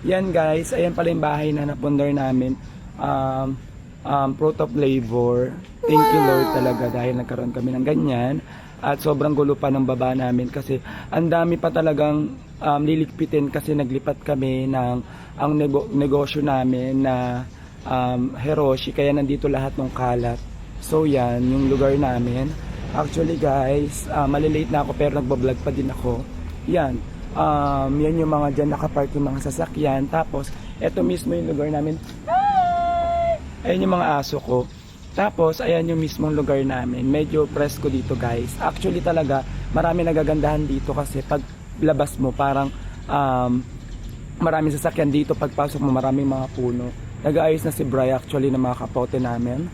Yan guys, ayan pala yung bahay na napundar namin. Fruit of labor. Thank you Lord talaga dahil nagkaroon kami ng ganyan. At sobrang gulo pa ng baba namin kasi ang dami pa talagang lilikpitin kasi naglipat kami ng ang negosyo namin na Hiroshi, kaya nandito lahat ng kalat. So yan, yung lugar namin. Actually guys, malilate na ako pero nagbablog pa din ako. Yan, yan yung mga dyan nakapark yung mga sasakyan. Tapos, eto mismo yung lugar namin. Ayan yung mga aso ko. Tapos, ayan yung mismong lugar namin. Medyo presko dito guys. Actually talaga, marami nagagandahan dito kasi pag labas mo, parang maraming sasakyan dito. Pagpasok mo, maraming mga puno. Nag-aayos na si Bri actually ng mga kapote namin.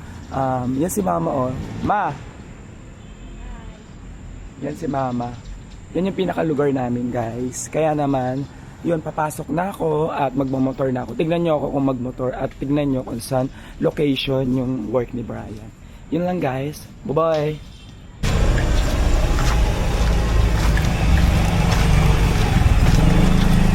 Yan si Mama oh. Ma! Yan si Mama. Yan yung pinakalugar namin guys. Kaya naman, yun, papasok na ako at magmamotor na ako. Tignan nyo ako kung magmotor at tignan nyo kung saan location yung work ni Brian. Yun lang guys. Bye-bye!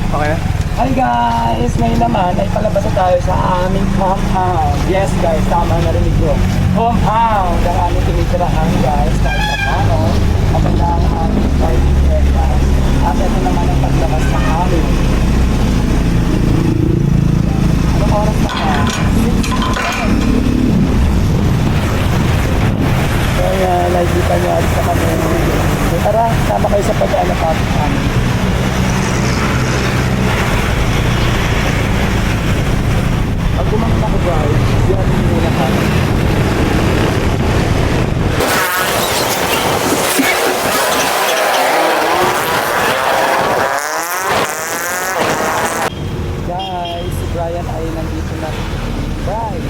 Okay. Hi guys! Ngayon naman ay palabas na tayo sa aming compound. Yes guys, tama narinig ko. Compound! Ang aming tinitirahan guys. Kahit pa paano, maganda ang aming party area. At ito naman ang paglabas ng amin. Anong oras na ka? Kaya nakikita nyo at sa kami. So, tara, sama kayo sa pag-ano pa namin. Pag gumawa ako guys, yan muna kami. Guys, si Brian ay nandito na. Bye!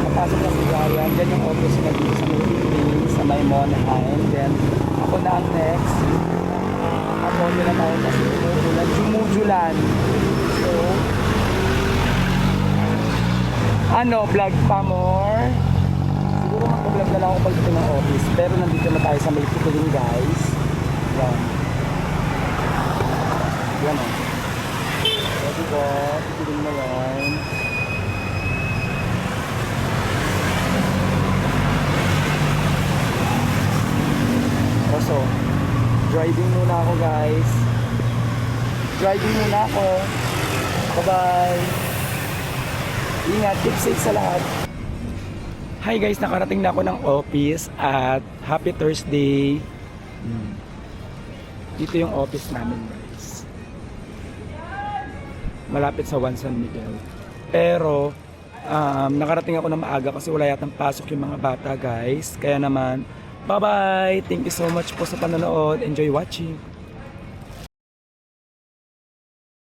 Papasok na si Brian. Diyan yung office na dito sa Philippines, sa Maimon. And then, ako na ang next. Ako nila tayo kasi sumujulan. So, ano, vlog pa more? Siguro mag-vlog na lang ako pagdating ng office. Pero nandito na tayo sa may Picoling guys. Yan. Yan o. Ready ko. Picoling na yan. So, driving muna ako guys. Driving muna ako. Bye-bye. Ingat, keep safe sa lahat. Hi guys, nakarating na ako ng office at happy Thursday. Dito yung office namin guys. Malapit sa Juan San Miguel. Pero, nakarating ako na maaga kasi wala yatang pasok yung mga bata guys. Kaya naman, bye-bye! Thank you so much po sa panonood. Enjoy watching!